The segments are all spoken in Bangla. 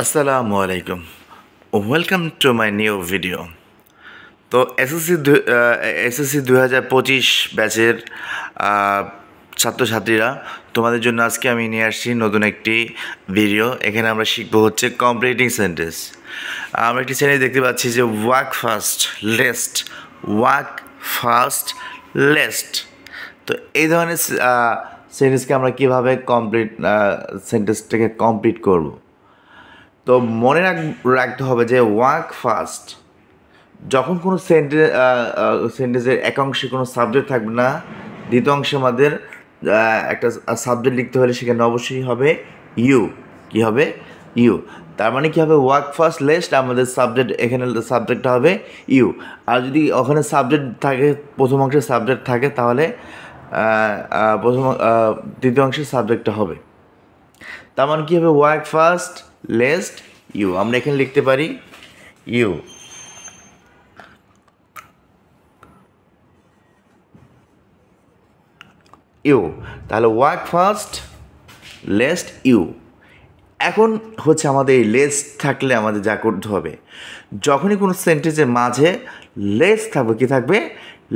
আসসালামু আলাইকুম, welcome to my new video. তো এসএসসি 2025 ব্যাচের ছাত্রছাত্রীরা, তোমাদের জন্য আজকে আমি নিয়ে আসছি নতুন একটি ভিডিও। এখানে আমরা শিখবো হচ্ছে কমপ্লিটিং সেন্টেন্স। আমরা একটি সেন্টেন্স দেখতে পাচ্ছি যে walk fast least, walk fast least. তো এই ধরনের সেন্টেন্সকে আমরা কীভাবে সেন্টেন্সটাকে কমপ্লিট করব। তো মনে রাখতে হবে যে ওয়াক ফাস্ট, যখন কোনো সেন্টেন্সের এক অংশে কোনো সাবজেক্ট থাকবে না, দ্বিতীয় অংশে আমাদের একটা সাবজেক্ট লিখতে হলে সেখানে অবশ্যই হবে ইউ। কী হবে? ইউ। তার মানে কী হবে? ওয়াক ফাস্ট লেস্ট, আমাদের সাবজেক্ট, এখানে সাবজেক্টটা হবে ইউ। আর যদি ওখানে সাবজেক্ট থাকে, প্রথম অংশের সাবজেক্ট থাকে, তাহলে দ্বিতীয় অংশের সাবজেক্টটা হবে। তার মানে কী হবে? Walk fast lest you. আমরা এখানে লিখতে পারি ইউ। ইউ, তাহলে ওয়াক ফাস্ট লেস্ট ইউ। এখন হচ্ছে আমাদের এই লেস্ট থাকলে আমাদের যা করতে হবে, যখনই কোনো সেন্টেন্সের মাঝে লেস থাকবে, কী থাকবে?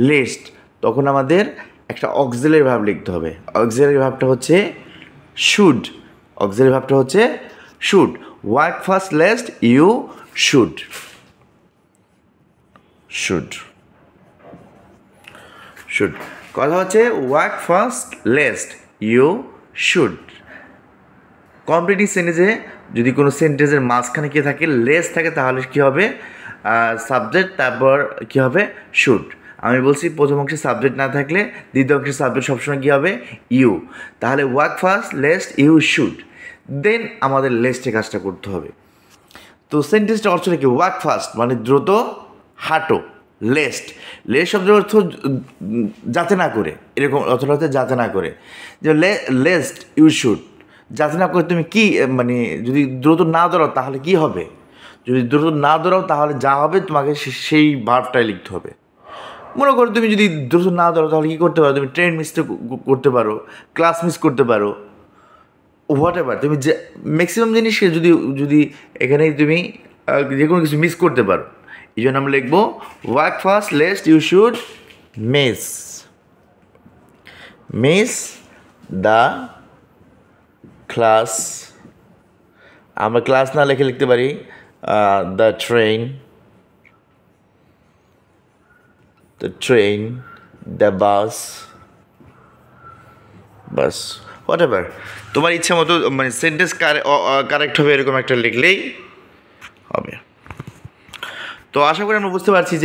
লেস্ট, তখন আমাদের একটা অক্সিলারি ভার্ব লিখতে হবে। অক্সিলারি ভার্বটা হচ্ছে শুড। অক্সিলারি ভার্বটা হচ্ছে should. Walk fast lest you should. Should should কথা হচ্ছে walk fast lest you should. Completing সেন্টেন্সে যদি কোনো সেন্টেন্সের মাঝখানে কী থাকে? লেস থাকে, তাহলে কী হবে? সাবজেক্ট, তারপর কী হবে? শুড। আমি বলছি প্রথম অংশে সাবজেক্ট না থাকলে দ্বিতীয় অংশের সাবজেক্ট সবসময় কী হবে? ইউ। তাহলে walk fast lest you should, then আমাদের লেস্টে কাজটা করতে হবে। তো সেন্টেন্সটা অর্থটা কি? ওয়াক ফাস্ট মানে দ্রুত হাঁটো। লেস্ট, লেস্ট শব্দের অর্থ যাতে না করে, এরকম অর্থটা হচ্ছে যাতে না করে। যে লেস্ট ইউ শুড, যাতে না করে তুমি কি, মানে যদি দ্রুত না দৌড়াও তাহলে কি হবে? যদি দ্রুত না দৌড়াও তাহলে যা হবে তোমাকে সেই ভার্বটাই লিখতে হবে। মনে করো তুমি যদি দ্রুত না দৌড়াও তাহলে কী করতে পারো? তুমি ট্রেন মিস করতে পারো, ক্লাস মিস করতে পারো, হোয়াট এভার। তুমি যে ম্যাক্সিমাম জিনিসকে যদি এখানে তুমি যে কোনো কিছু মিস করতে পারো, এই জন্য আমরা লিখবো walk fast lest you should miss the class. আমরা ক্লাস না লিখে লিখতে পারি the train, the bus, whatever তোমার ইচ্ছা মতো, মানে সেন্টেন্স কারেক্ট হবে এরকম একটা লিখলেই হবে। তো আশা করি আমরা বুঝতে পারছি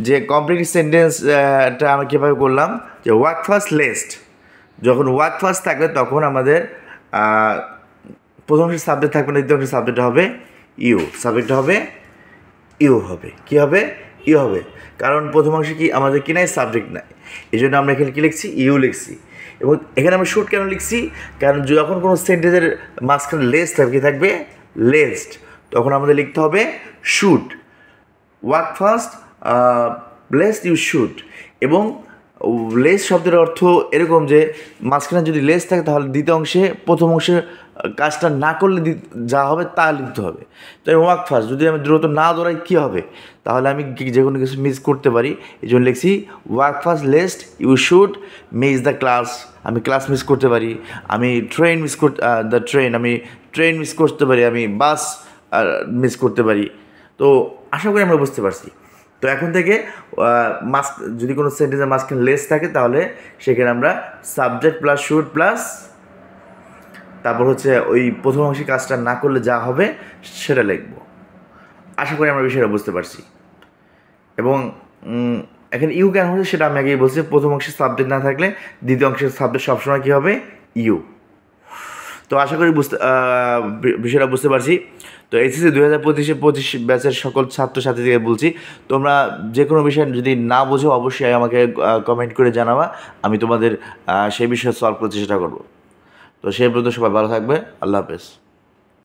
যে কমপ্লিট সেন্টেন্সটা আমরা কীভাবে করলাম। যে ওয়াক ফাস্ট লেস্ট, যখন ওয়াক ফাস্ট থাকবে তখন আমাদের প্রথম অংশের সাবজেক্ট থাকবে না, দ্বিতীয় অংশের সাবজেক্ট হবে ইউ। সাবজেক্টটা হবে ইউ হবে। কী হবে? ইউ হবে। কারণ প্রথম অংশে কি আমাদের কি নাই? সাবজেক্ট নাই। এই জন্য আমরা এখানে কী লিখছি? ইউ লিখছি। এবং এখানে আমরা শুড কেন লিখছি? কারণ যখন কোনো সেন্টেন্সের মাঝখানে লেস থাকবে, কী থাকবে? লেস্ট, তখন আমাদের লিখতে হবে should. Walk fast lest you should. এবং লেস শব্দের অর্থ এরকম যে মাঝখানে যদি লেস থাকে তাহলে দ্বিতীয় অংশে প্রথম অংশের কাজটা না করলে যা হবে তা লিখতে হবে। তো ওয়াক ফাস্ট, যদি আমি দ্রুত না দৌড়াই কী হবে? তাহলে আমি যে কোনো কিছু মিস করতে পারি। এই জন্য লিখছি walk fast lest you should miss the class. আমি ক্লাস মিস করতে পারি, আমি ট্রেন মিস আমি ট্রেন মিস করতে পারি, আমি বাস মিস করতে পারি। তো আশা করি আমরা বুঝতে পারছি। তো এখন থেকে যদি কোনো সেন্টেন্সের মাঝখানে লেস থাকে তাহলে সেখানে আমরা সাবজেক্ট প্লাস শুড প্লাস তারপর হচ্ছে ওই প্রথম অংশের কাজটা না করলে যা হবে সেটা লিখব। আশা করি আমরা বিষয়টা বুঝতে পারছি। এবং এখানে ইউ কেন হচ্ছে সেটা আমি আগেই বলছি। প্রথম অংশের সাবজেক্ট না থাকলে দ্বিতীয় অংশের সাবজেক্ট সবসময় কী হবে? ইউ। তো আশা করি বিষয়টা বুঝতে পারছি। তো এসএসসি 2025 ব্যাচের সকল ছাত্রছাত্রীদের বলছি, তোমরা যে কোনো বিষয় যদি না বোঝো অবশ্যই আমাকে কমেন্ট করে জানাবা, আমি তোমাদের সেই বিষয়ে সলভ করতে চেষ্টা করবো। তো সেই পর্যন্ত সবাই ভালো থাকবে। আল্লাহ হাফেজ।